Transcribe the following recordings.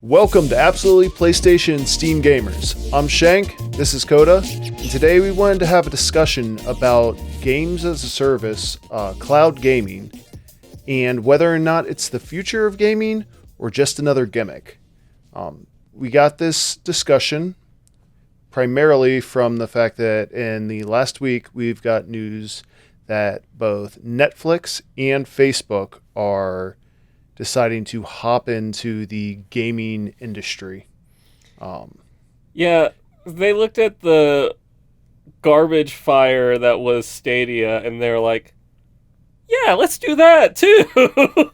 Welcome to Absolutely PlayStation Steam Gamers. I'm Shank, this is Coda, and today we wanted to have a discussion about games as a service, cloud gaming, and whether or not it's the future of gaming or just another gimmick. We got this discussion primarily from the fact that in the last week we've got news that both Netflix and Facebook are deciding to hop into the gaming industry. Yeah, they looked at the garbage fire that was Stadia and they're like, yeah, let's do that too.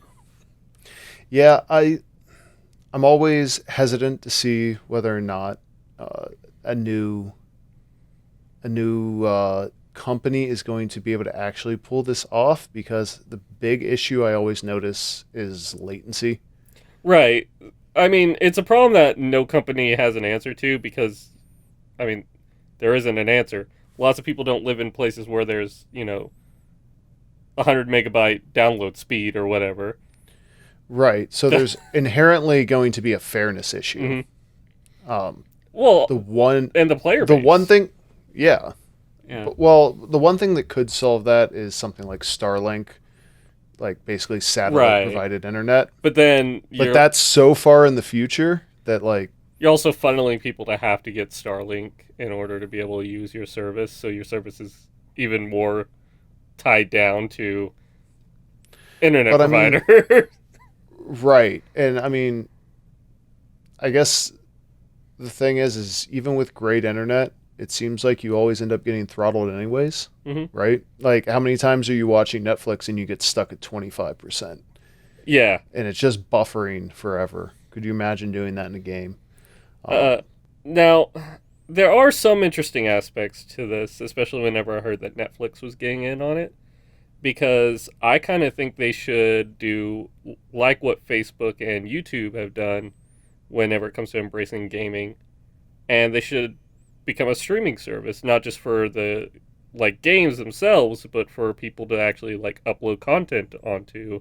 Yeah, I'm always hesitant to see whether or not uh, a new company is going to be able to actually pull this off, because the big issue I always notice is latency. Right. I mean, it's a problem that no company has an answer to because, I mean, there isn't an answer. Lots of people don't live in places where there's, 100 megabyte download speed or whatever. Right. So there's inherently going to be a fairness issue. hmm Um, Well, the one and the player the one base. thing, yeah. Yeah. Well, the one thing that could solve that is something like Starlink, like basically satellite Right. provided internet. But then But that's so far in the future that like you're also funneling people to have to get Starlink in order to be able to use your service, so your service is even more tied down to internet but I mean, provider. right. And I mean, I guess the thing is even with great internet, it seems like you always end up getting throttled anyways, hmm right? Like how many times are you watching Netflix and you get stuck at 25% Yeah. and it's just buffering forever? Could you imagine doing that in a game? Uh, Um, Now, there are some interesting aspects to this, especially whenever I heard that Netflix was getting in on it, because I kind of think they should do like what Facebook and YouTube have done whenever it comes to embracing gaming, and they should become a streaming service, not just for the like games themselves, but for people to actually like upload content onto,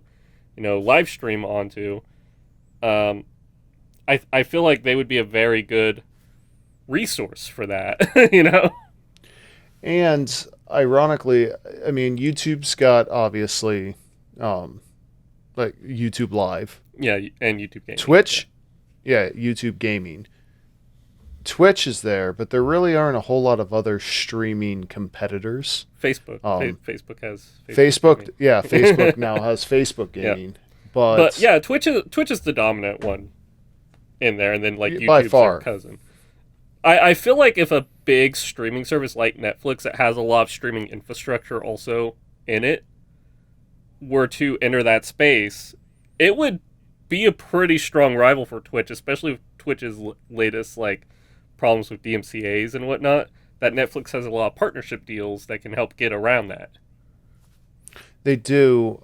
live stream onto. Um, I feel like they would be a very good resource for that. And ironically, I mean, YouTube's got obviously um, like YouTube Live, Yeah, and YouTube gaming. Yeah, Twitch, yeah, YouTube Gaming. Twitch is there, but there really aren't a whole lot of other streaming competitors. Facebook. Um, Facebook has Facebook Facebook, gaming. yeah, Facebook now has Facebook Yeah, Gaming, but but yeah, Twitch is the dominant one in there, and then like by YouTube's their far, cousin. I feel like if a big streaming service like Netflix that has a lot of streaming infrastructure also in it were to enter that space, it would be a pretty strong rival for Twitch, especially with Twitch's latest like problems with DMCA's and whatnot. That Netflix has a lot of partnership deals that can help get around that. they do.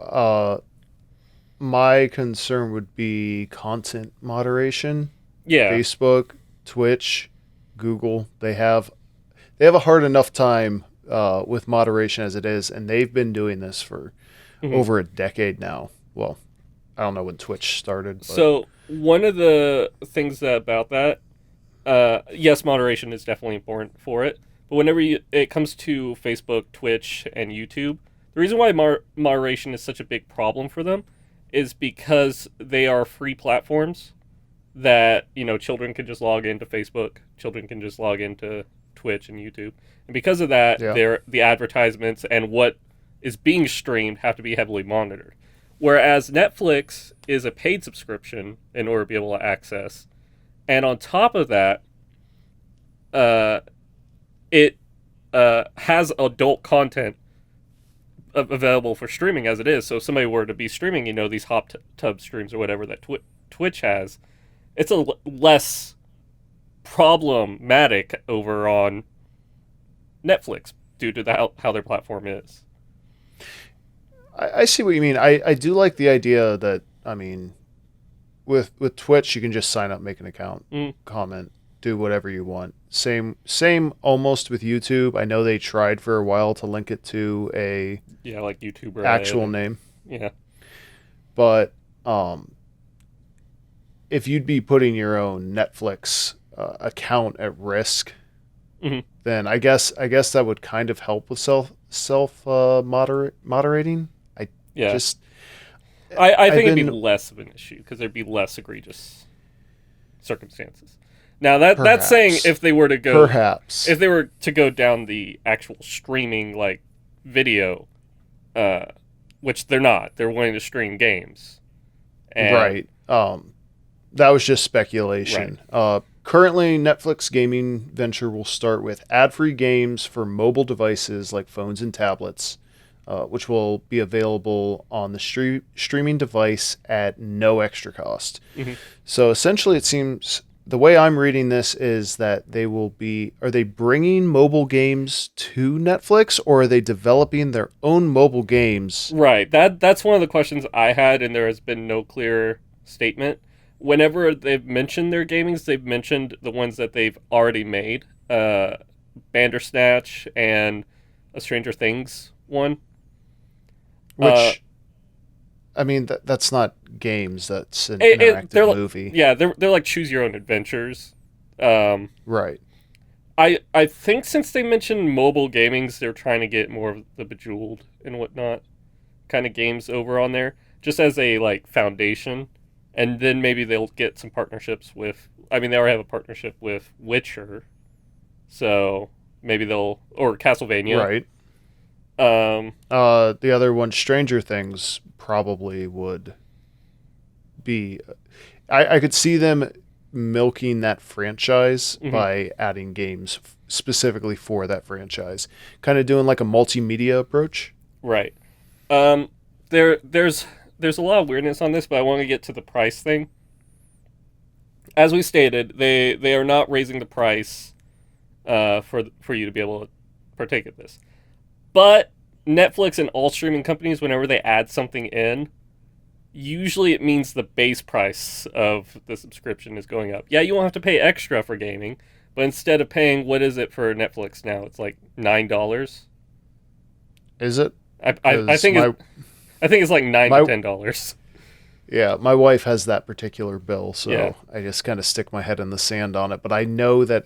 My concern would be content moderation. Yeah. Facebook, Twitch, Google, they have a hard enough time with moderation as it is, and they've been doing this for Mhm. over a decade now. Well, I don't know when Twitch started, but So one of the things about that, yes, moderation is definitely important for it. But whenever it comes to Facebook, Twitch, and YouTube, the reason why moderation is such a big problem for them is because they are free platforms that children can just log into Facebook, children can just log into Twitch and YouTube, and because of that, yeah, the advertisements and what is being streamed have to be heavily monitored. Whereas Netflix is a paid subscription in order to be able to access, and on top of that, uh, it has adult content available for streaming as it is. So if somebody were to be streaming, these hot tub streams or whatever that Twitch has, it's a less problematic over on Netflix due to how their platform is. I see what you mean. I do like the idea that, I mean, with Twitch you can just sign up, make an account, Mm, comment, do whatever you want. Same almost with YouTube. I know they tried for a while to link it to a yeah, like YouTube Red actual and name, yeah. but um if you'd be putting your own Netflix account at risk, Hmm. then I guess that would kind of help with moderating. I Yeah, just I I've think it'd be been less of an issue because there'd be less egregious circumstances. Now that's saying perhaps if perhaps they were to go down the actual streaming like video, uh, which they're not. They're wanting to stream games, and right. That was just right, speculation. Currently, Netflix gaming venture will start with ad-free games for mobile devices like phones and tablets, which will be available on the streaming device at no extra cost. hmm So essentially, it seems the way I'm reading this is that they will be. Are they bringing mobile games to Netflix, or are they developing their own mobile games? right. That's one of the questions I had, and there has been no clear statement. Whenever they've mentioned their gamings, they've mentioned the ones that they've already made, Bandersnatch and a Stranger Things one. Uh, Which I mean, that's not games. That's an interactive they're movie. yeah, they're like choose your own adventures. Um, Right. I think since they mentioned mobile gamings, they're trying to get more of the Bejeweled and whatnot kind of games over on there, just as a like foundation, and then maybe they'll get some partnerships with. I mean, they already have a partnership with Witcher, so maybe they'll or Castlevania. Right. Um, The other one, Stranger Things, probably would be. I could see them milking that franchise mhm, by adding games specifically for that franchise, kind of doing like a multimedia approach. right. Um, there's a lot of weirdness on this, but I want to get to the price thing. As we stated, they are not raising the price for you to be able to partake of this. But Netflix and all streaming companies, whenever they add something in, usually it means the base price of the subscription is going up. Yeah, you won't have to pay extra for gaming, but instead of paying what is it for Netflix now? It's like $9. Is it? I Because think I think it's like nine to my $10. yeah, my wife has that particular bill, Yeah, so I just kind of stick my head in the sand on it. But I know that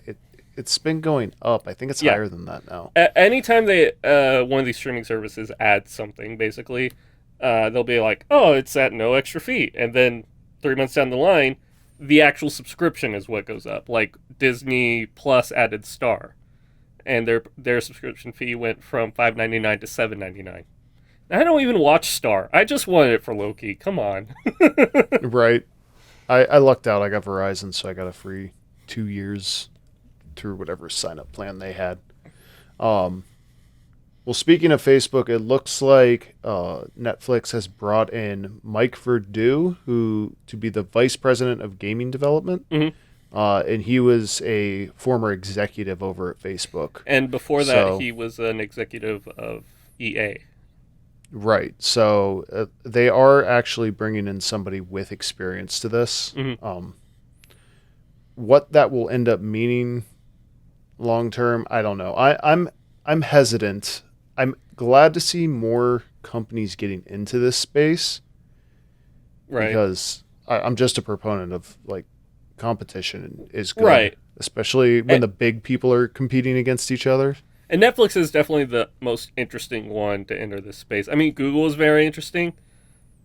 it's been going up. I think it's yeah. higher than that now. Anytime they one of these streaming services adds something, basically, they'll be like, "Oh, it's at no extra fee," and then 3 months down the line, the actual subscription is what goes up. Like Disney Plus added Star, and their subscription fee went from $5.99 to $7.99. I don't even watch Star. I just wanted it for Loki. Come on. Right. I lucked out. I got Verizon, so I got a free 2 years through whatever sign up plan they had. Um, well, speaking of Facebook, it looks like Netflix has brought in Mike Verdu, who to be the vice president of gaming development, hmm and he was a former executive over at Facebook. And before that, So he was an executive of EA. right, so they are actually bringing in somebody with experience to this. hmm What that will end up meaning long term, I don't know. I'm hesitant. I'm glad to see more companies getting into this space Right. because I'm just a proponent of like competition is good, Right. especially when And, the big people are competing against each other. and Netflix is definitely the most interesting one to enter this space. I mean, Google is very interesting,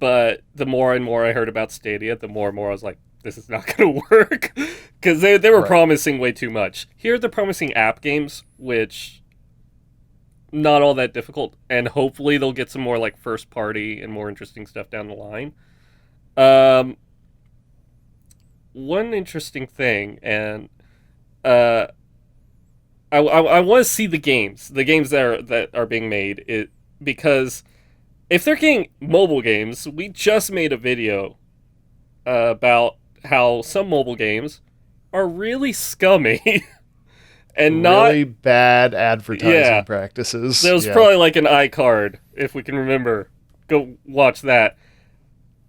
but the more and more I heard about Stadia, the more and more I was like, this is not going to work because they were Right. promising way too much. Here they're promising app games, which not all that difficult, and hopefully they'll get some more like first party and more interesting stuff down the line. Um, One interesting thing, and uh, I want to see the games that are being made. It because if they're getting mobile games, we just made a video about how some mobile games are really scummy and not. Really bad Yeah, advertising practices. there was Yeah. probably like an iCard if we can remember. Go watch that.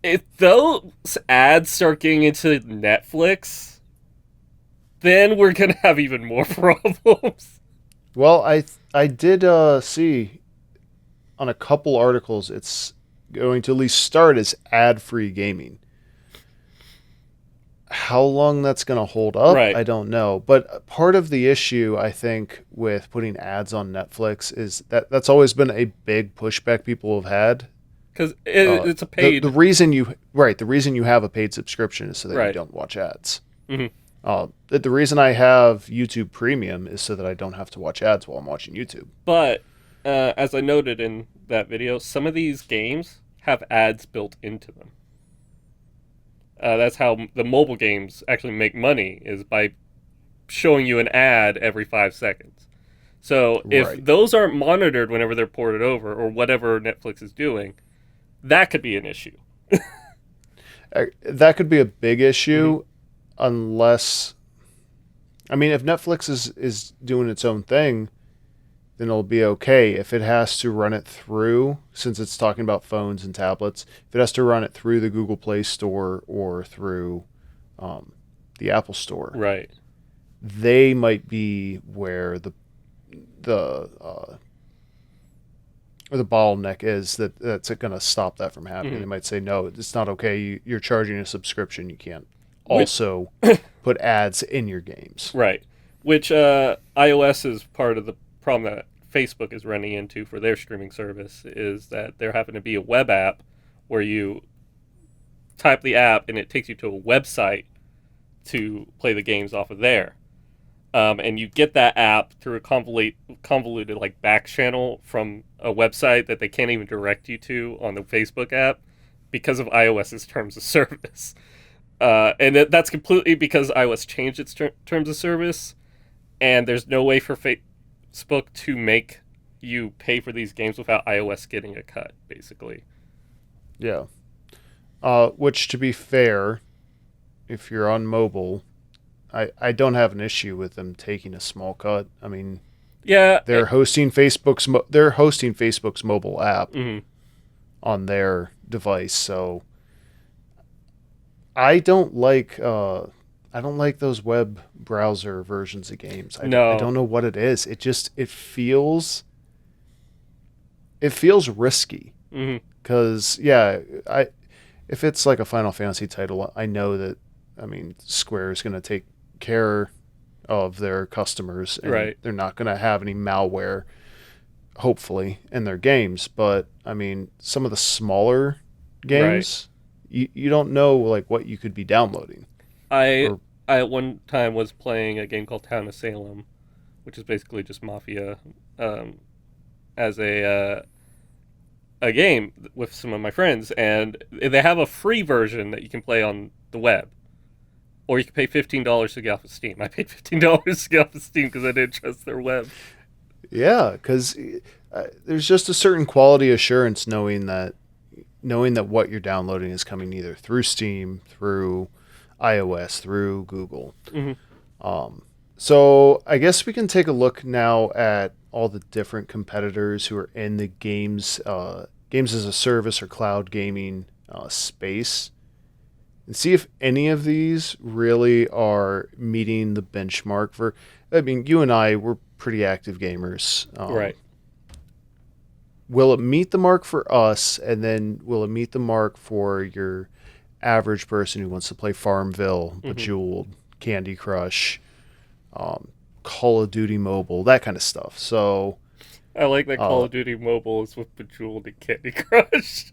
If those ads start getting into Netflix, then we're gonna have even more problems. Well, I did see on a couple articles it's going to at least start as ad-free gaming. how long that's going to hold up, Right. I don't know. But part of the issue, I think, with putting ads on Netflix is that that's always been a big pushback people have had. Because Uh, it's a the paid. reason you right the reason you have a paid subscription is so that you Right. don't watch ads. Hmm. The reason I have YouTube Premium is so that I don't have to watch ads while I'm watching YouTube. But as I noted in that video, some of these games have ads built into them. That's how the mobile games actually make money, is by showing you an ad every 5 seconds. So if Right. those aren't monitored whenever they're ported over, or whatever Netflix is doing, that could be an issue. That could be a big Hmm. issue unless I mean if Netflix is doing its own thing, then it'll be okay. If it has to run it through, since it's talking about phones and tablets, if it has to run it through the Google Play Store or through um, the Apple Store, Right. they might be where the or the bottleneck is that's going to stop that from happening. Hmm. They might say, no, it's not okay. You're charging a subscription. You can't Which, also put ads in your games. right. Which iOS is part of the problem that Facebook is running into for their streaming service, is that there happen to be a web app where you type the app and it takes you to a website to play the games off of there. And you get that app through a convoluted like back channel from a website that they can't even direct you to on the Facebook app because of iOS's terms of service. And that's completely because iOS changed its terms of service, and there's no way for Facebook to make you pay for these games without iOS getting a cut, basically. Yeah. Which, to be fair, if you're on mobile, I don't have an issue with them taking a small cut. I mean, Yeah. they're hosting Facebook's mobile app Mhm. on their device, so I don't like I don't like those web browser versions of games. I No. don't know what it is. It feels risky Mhm. because yeah, I if it's like a Final Fantasy title, I know that I mean Square is going to take care of their customers and Right. they're not going to have any malware hopefully in their games, but I mean some of the smaller Right. games you don't know like what you could be downloading I or I at one time was playing a game called Town of Salem, which is basically just Mafia, um, as a game with some of my friends, and they have a free version that you can play on the web, or you can pay $15 to get off of Steam. I paid $15 to get off of Steam because I didn't trust their web. yeah, because there's just a certain quality assurance knowing that what you're downloading is coming either through Steam, through iOS, through Google. Hmm. So I guess we can take a look now at all the different competitors who are in the games as a service or cloud gaming space, and see if any of these really are meeting the benchmark for. I mean, you and I we're pretty active gamers. Right. Will it meet the mark for us, and then will it meet the mark for your average person who wants to play Farmville, Hmm. Bejeweled, Candy Crush, um, Call of Duty Mobile, that kind of stuff. So, I like that Call uh, of Duty Mobile is with Bejeweled and Candy Crush.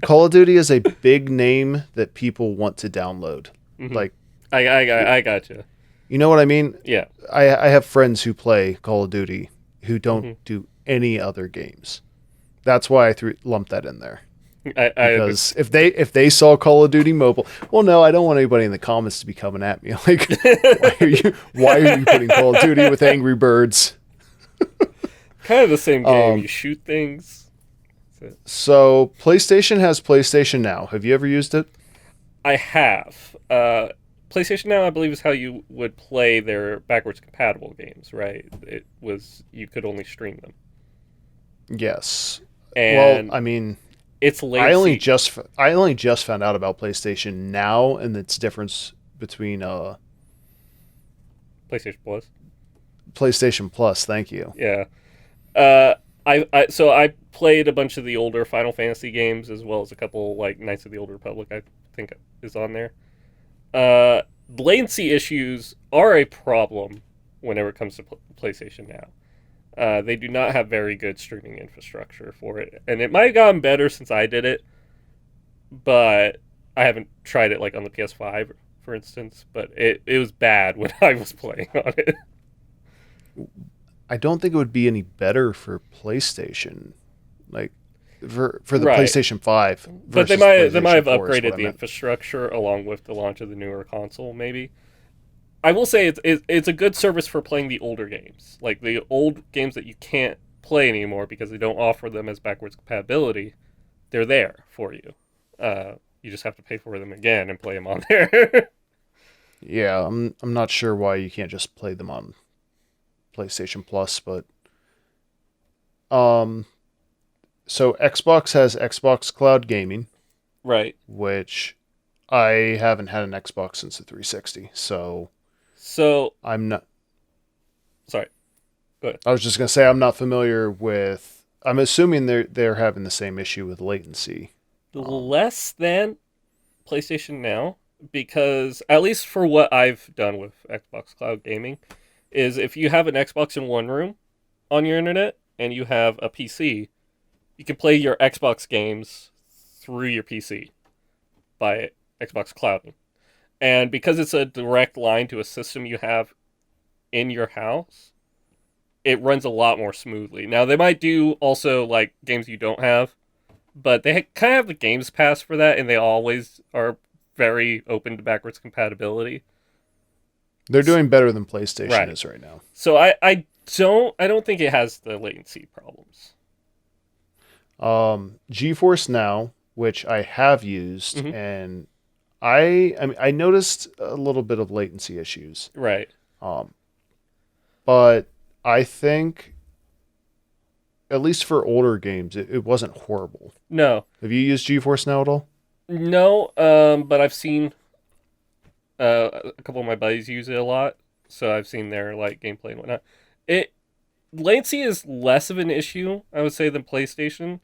Call of Duty is a big name that people want to download. Hmm. Like, I gotcha. you know what I mean? Yeah. I have friends who play Call of Duty who don't Hmm. do any other games. That's why I lumped that in there. I Because if they saw Call of Duty Mobile, well, no, I don't want anybody in the comments to be coming at me like, why are you putting Call of Duty with Angry Birds? kind of the same game. Um, You shoot things. That's it. so PlayStation has PlayStation Now. Have you ever used it? I have. PlayStation Now, I believe, is how you would play their backwards compatible games, right? It was you could only stream them, Yes. Well, and I mean, it's latency. I only just found out about PlayStation Now and its difference between PlayStation Plus. PlayStation Plus. Thank you. Yeah. Uh, I played a bunch of the older Final Fantasy games as well as a couple like Knights of the Old Republic. I think is on there. Latency issues are a problem whenever it comes to PlayStation Now. They do not have very good streaming infrastructure for it, and it might have gotten better since I did it, but I haven't tried it like on the PS5, for instance. But it was bad when I was playing on it. I don't think it would be any better for PlayStation, like for the Right. PlayStation 5 But they versus might have PlayStation 4 is what upgraded I the meant. infrastructure along with the launch of the newer console. Maybe I will say it's a good service for playing the older games, like the old games that you can't play anymore because they don't offer them as backwards compatibility. They're there for you. You just have to pay for them again and play them on there. Yeah, I'm not sure why you can't just play them on PlayStation Plus, but um so Xbox has Xbox Cloud Gaming, Right. which I haven't had an Xbox since the 360. So So I'm not sorry. Go ahead. I was just going to say I'm not familiar with I'm assuming they're having the same issue with latency. Um Less than PlayStation Now, because at least for what I've done with Xbox Cloud Gaming, is if you have an Xbox in one room on your internet and you have a PC, you can play your Xbox games through your PC by Xbox Cloud. And because it's a direct line to a system you have in your house, it runs a lot more smoothly. Now they might do also like games you don't have, but they kind of have the Games Pass for that, and they always are very open to backwards compatibility. they're doing better than PlayStation Right. is right now. So I don't think it has the latency problems. GeForce Now, which I have used, Hmm. and I mean I noticed a little bit of latency issues. Right. Um, but I think at least for older games, it wasn't horrible. No. Have you used GeForce Now at all? No. But I've seen a couple of my buddies use it a lot, so I've seen their like gameplay and whatnot. It Latency is less of an issue, I would say, than PlayStation,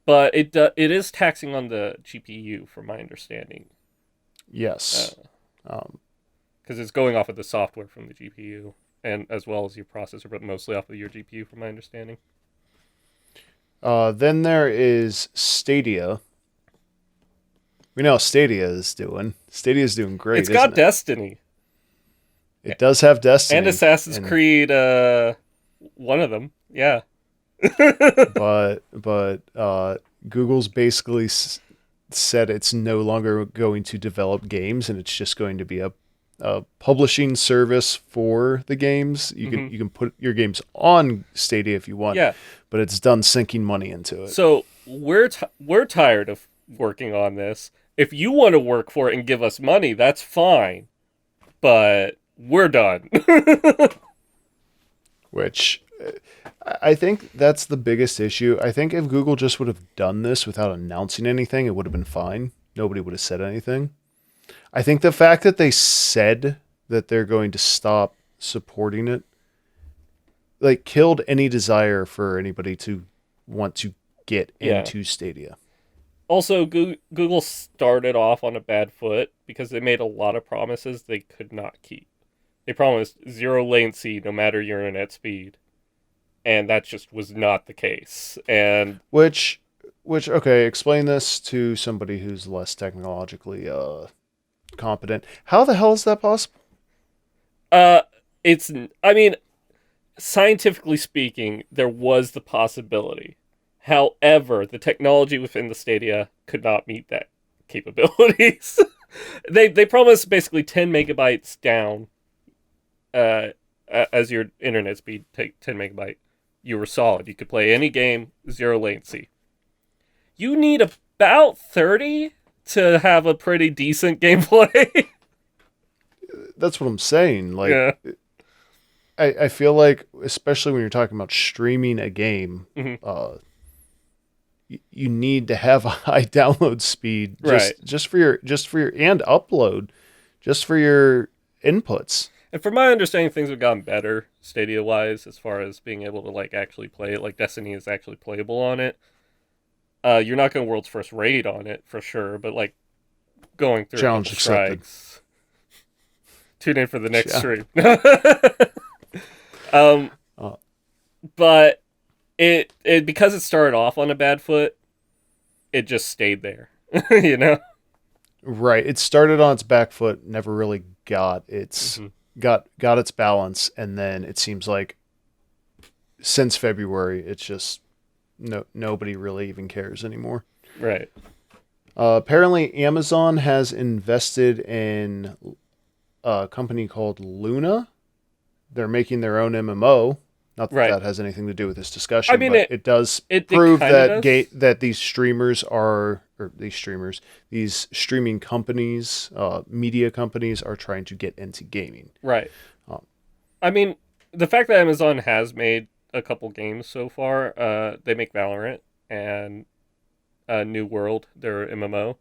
but it is taxing on the GPU, from my understanding, Yes. Um, because it's going off of the software from the GPU and as well as your processor, but mostly off of your GPU, from my understanding. then there is Stadia. We know how Stadia is doing. Stadia is doing great, It's got isn't it? Destiny It does have and Destiny, Assassin's and Creed. One of them, yeah. but Google's basically said it's no longer going to develop games, and it's just going to be a publishing service for the games. You can Hmm. you can put your games on Stadia if you want, Yeah. but it's done sinking money into it. So we're tired of working on this. If you want to work for it and give us money, that's fine. But we're done. Which I think that's the biggest issue. I think if Google just would have done this without announcing anything, it would have been fine. Nobody would have said anything. I think the fact that they said that they're going to stop supporting it, like, killed any desire for anybody to want to get Yeah. into Stadia. Also, Google started off on a bad foot because they made a lot of promises they could not keep. They promised zero latency no matter your internet speed, and that just was not the case. And Which okay, explain this to somebody who's less technologically competent. How the hell is that possible? uh, it's I mean, scientifically speaking, there was the possibility. However, the technology within the Stadia could not meet that capabilities. They promised basically 10 megabytes down uh, as your internet speed take 10 megabyte. You were solid. You could play any game, zero latency. You need about 30 to have a pretty decent gameplay. That's what I'm saying. Like, Yeah. I feel like, especially when you're talking about streaming a game, Hmm. you need to have a high download speed Right. just for your and upload, just for your inputs. And from my understanding, things have gotten better Stadia wise as far as being able to like actually play it. Like Destiny is actually playable on it. You're not going to world's first raid on it for sure, but like going through a Challenge couple accepted. strikes. Tune in for the next Yeah. stream. um, Uh, but it because it started off on a bad foot, it just stayed there. You know? right. It started on its back foot, never really got its Mm-hmm. got its balance, and then it seems like since February, it's just nobody really even cares anymore. Right. Apparently, Amazon has invested in a company called Luna. They're making their own MMO. Not that Right. that has anything to do with this I discussion, mean, but it does it prove kind of that does. that these streamers are, or these streaming companies, media companies are trying to get into gaming. Right. Um, I mean, the fact that Amazon has made a couple games so far, they make Valorant and New World, their MMO,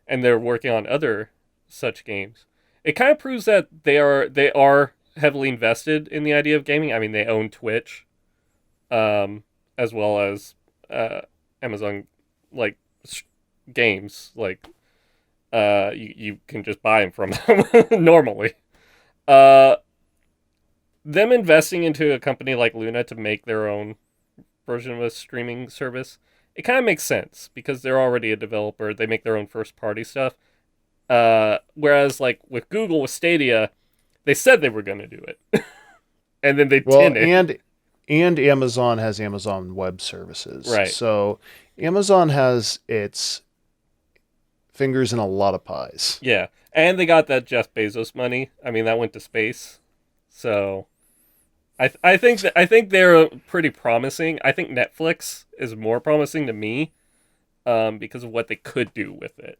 and they're working on other such games. It kind of proves that they are heavily invested in the idea of gaming. I mean, they own Twitch, as well as Amazon like games. Like you can just buy them from them normally. Uh, them investing into a company like Luna to make their own version of a streaming service, it kind of makes sense because they're already a developer. They make their own first party stuff. Whereas like with Google with Stadia, they said they were going to do it, and then they well, didn't. and Amazon has Amazon Web Services, Right. so Amazon has its fingers in a lot of pies. Yeah, and they got that Jeff Bezos money. I mean, that went to space. So I think they're pretty promising. I think Netflix is more promising to me, because of what they could do with it.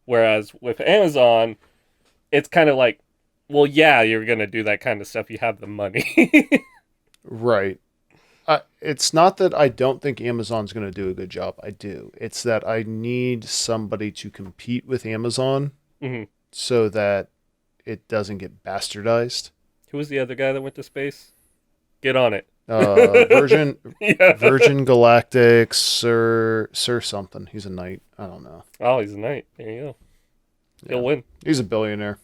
Whereas with Amazon, it's kind of like, well, yeah, you're gonna do that kind of stuff. You have the money. Right. It's not that I don't think Amazon's going to do a good job. I do. It's that I need somebody to compete with Amazon Hmm. so that it doesn't get bastardized. Who was the other guy that went to space? Get on it. Virgin Yeah. Virgin Galactic Sir something. He's a knight. I don't know. Oh, he's a knight. There you go. He'll Yeah. win. He's a billionaire.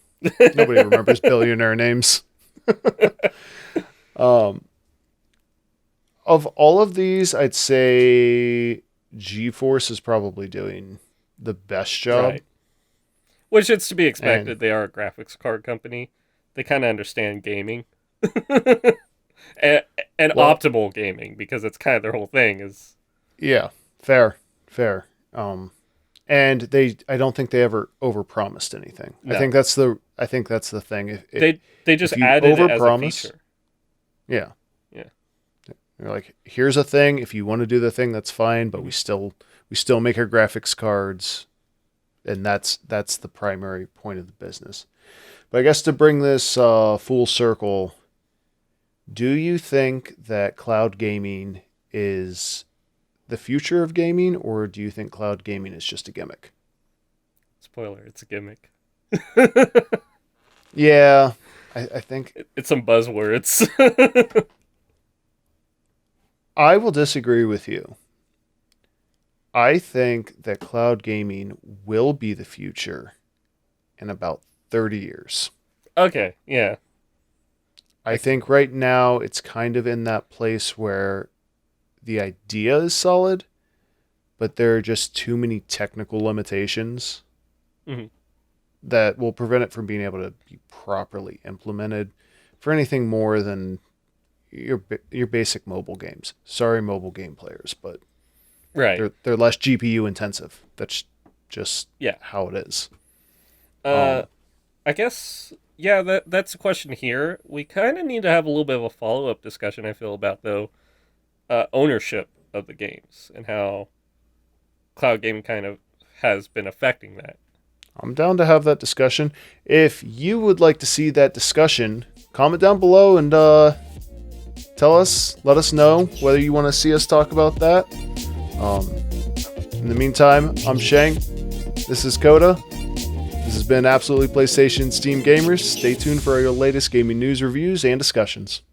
Nobody remembers billionaire names. Um, of all of these, I'd say GeForce is probably doing the best job. Right. Which it's to be And expected. They are a graphics card company. They kind of understand gaming. and, and well, optimal gaming, because it's kind of their whole thing is yeah, fair. And I don't think they ever overpromised anything. no. I think that's the thing. They just if you added it as a overpromise, feature. yeah, Yeah. you're like, here's a thing. If you want to do the thing, that's fine. But we still make our graphics cards, and that's the primary point of the business. But I guess to bring this full circle, do you think that cloud gaming is the future of gaming, or do you think cloud gaming is just a gimmick? Spoiler, it's a gimmick. Yeah, I think It's some buzzwords. I will disagree with you. I think that cloud gaming will be the future in about 30 years. Okay, yeah. I think right now it's kind of in that place where the idea is solid, but there are just too many technical limitations Hmm. that will prevent it from being able to be properly implemented for anything more than your basic mobile games. Sorry, mobile game players, but Right. they're less GPU intensive. That's just Yeah. how it is. Uh I guess yeah, that's the question here. We kind of need to have a little bit of a follow-up discussion, I feel, about though ownership of the games and how cloud gaming kind of has been affecting that. I'm down to have that discussion. If you would like to see that discussion, comment down below and let us know whether you want to see us talk about that. In the meantime, I'm Shank. This is Coda. This has been Absolutely PlayStation Steam Gamers. Stay tuned for your latest gaming news, reviews, and discussions.